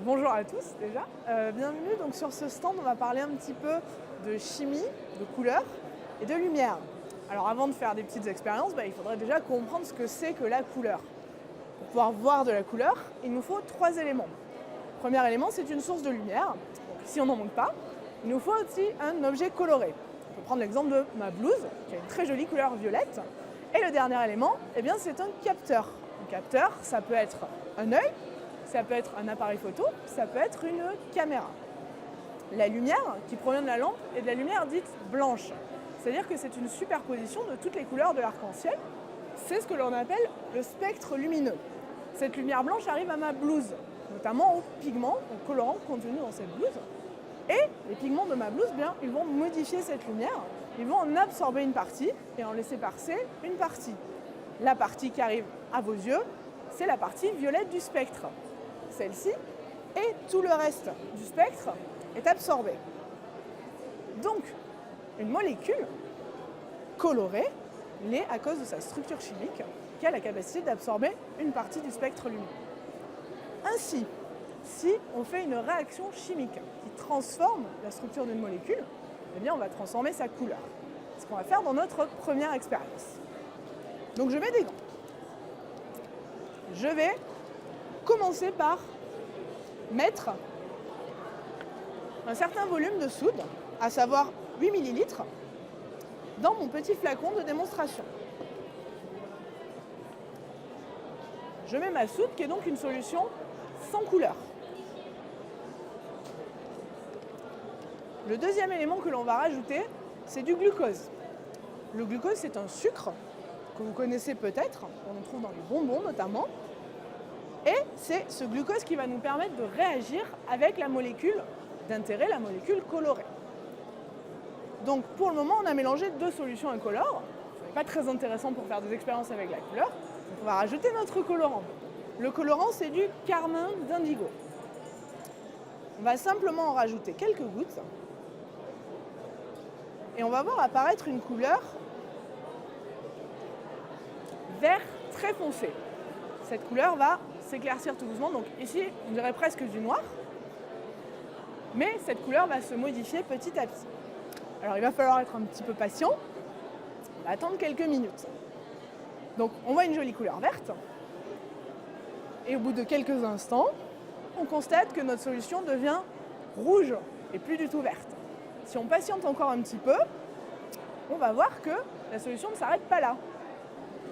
Bonjour à tous déjà. Bienvenue donc sur ce stand, on va parler un petit peu de chimie, de couleurs et de lumière. Alors avant de faire des petites expériences, il faudrait déjà comprendre ce que c'est que la couleur. Pour pouvoir voir de la couleur, il nous faut 3 éléments. Le premier élément, c'est une source de lumière. Donc si on n'en manque pas, il nous faut aussi un objet coloré. On peut prendre l'exemple de ma blouse, qui a une très jolie couleur violette. Et le dernier élément, c'est un capteur. Un capteur, ça peut être un œil, ça peut être un appareil photo, ça peut être une caméra. La lumière qui provient de la lampe est de la lumière dite blanche. C'est-à-dire que c'est une superposition de toutes les couleurs de l'arc-en-ciel. C'est ce que l'on appelle le spectre lumineux. Cette lumière blanche arrive à ma blouse, notamment aux pigments, aux colorants contenus dans cette blouse. Et les pigments de ma blouse, ils vont modifier cette lumière, ils vont en absorber une partie et en laisser passer une partie. La partie qui arrive à vos yeux, c'est la partie violette du spectre. Celle-ci, et tout le reste du spectre est absorbé. Donc, une molécule colorée l'est à cause de sa structure chimique qui a la capacité d'absorber une partie du spectre lumineux. Ainsi, si on fait une réaction chimique qui transforme la structure d'une molécule, on va transformer sa couleur. C'est ce qu'on va faire dans notre première expérience. Donc je mets des gants. Je vais commencer par mettre un certain volume de soude, à savoir 8 ml, dans mon petit flacon de démonstration. Je mets ma soude qui est donc une solution sans couleur. Le deuxième élément que l'on va rajouter, c'est du glucose. Le glucose, c'est un sucre que vous connaissez peut-être, on le trouve dans les bonbons notamment. Et c'est ce glucose qui va nous permettre de réagir avec la molécule d'intérêt, la molécule colorée. Donc pour le moment, on a mélangé 2 solutions incolores. Ce n'est pas très intéressant pour faire des expériences avec la couleur. Donc on va rajouter notre colorant. Le colorant, c'est du carmin d'indigo. On va simplement en rajouter quelques gouttes. Et on va voir apparaître une couleur vert très foncé. Cette couleur va s'éclaircir tout doucement, donc ici on dirait presque du noir, mais cette couleur va se modifier petit à petit. Alors il va falloir être un petit peu patient, on va attendre quelques minutes. Donc on voit une jolie couleur verte, et au bout de quelques instants, on constate que notre solution devient rouge et plus du tout verte. Si on patiente encore un petit peu, on va voir que la solution ne s'arrête pas là.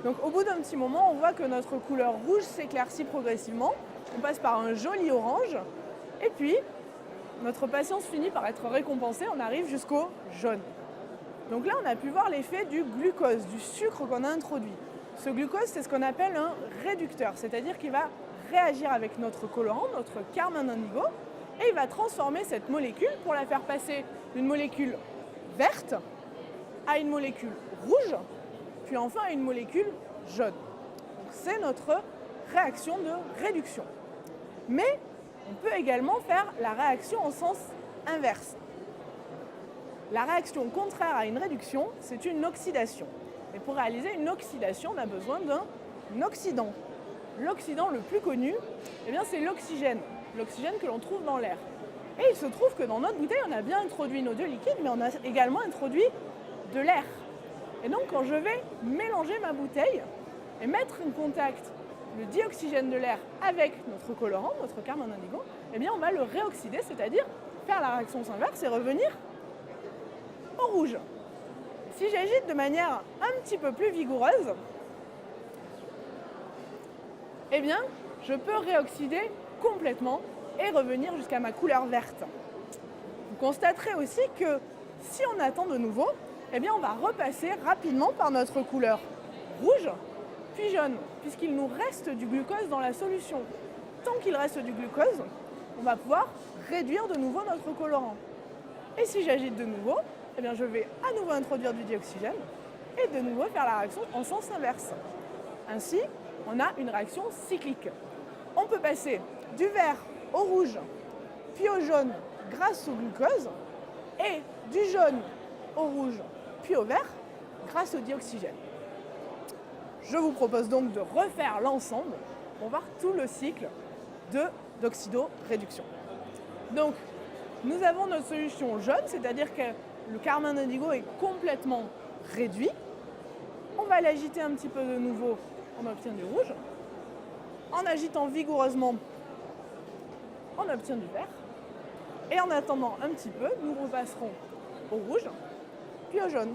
Donc au bout d'un petit moment, on voit que notre couleur rouge s'éclaircit progressivement. On passe par un joli orange. Et puis, notre patience finit par être récompensée. On arrive jusqu'au jaune. Donc là, on a pu voir l'effet du glucose, du sucre qu'on a introduit. Ce glucose, c'est ce qu'on appelle un réducteur. C'est-à-dire qu'il va réagir avec notre colorant, notre carmin d'indigo. Et il va transformer cette molécule pour la faire passer d'une molécule verte à une molécule rouge, puis enfin à une molécule jaune. C'est notre réaction de réduction. Mais on peut également faire la réaction en sens inverse. La réaction contraire à une réduction, c'est une oxydation. Et pour réaliser une oxydation, on a besoin d'un oxydant. L'oxydant le plus connu, c'est l'oxygène. L'oxygène que l'on trouve dans l'air. Et il se trouve que dans notre bouteille, on a bien introduit nos 2 liquides, mais on a également introduit de l'air. Et donc quand je vais mélanger ma bouteille et mettre en contact le dioxygène de l'air avec notre colorant, notre carmin d'indigo, on va le réoxyder, c'est-à-dire faire la réaction inverse et revenir au rouge. Si j'agite de manière un petit peu plus vigoureuse, je peux réoxyder complètement et revenir jusqu'à ma couleur verte. Vous constaterez aussi que si on attend de nouveau, on va repasser rapidement par notre couleur rouge, puis jaune, puisqu'il nous reste du glucose dans la solution. Tant qu'il reste du glucose, on va pouvoir réduire de nouveau notre colorant. Et si j'agite de nouveau, je vais à nouveau introduire du dioxygène et de nouveau faire la réaction en sens inverse. Ainsi, on a une réaction cyclique. On peut passer du vert au rouge, puis au jaune grâce au glucose, et du jaune au rouge, puis au vert, grâce au dioxygène. Je vous propose donc de refaire l'ensemble pour voir tout le cycle de d'oxydoréduction. Donc, nous avons notre solution jaune, c'est-à-dire que le carmine indigo est complètement réduit. On va l'agiter un petit peu de nouveau, on obtient du rouge. En agitant vigoureusement, on obtient du vert. Et en attendant un petit peu, nous repasserons au rouge, puis au jaune.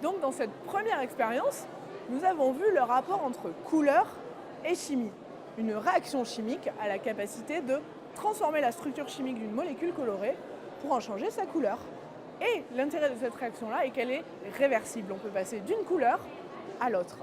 Donc dans cette première expérience, nous avons vu le rapport entre couleur et chimie. Une réaction chimique a la capacité de transformer la structure chimique d'une molécule colorée pour en changer sa couleur. Et l'intérêt de cette réaction-là est qu'elle est réversible. On peut passer d'une couleur à l'autre.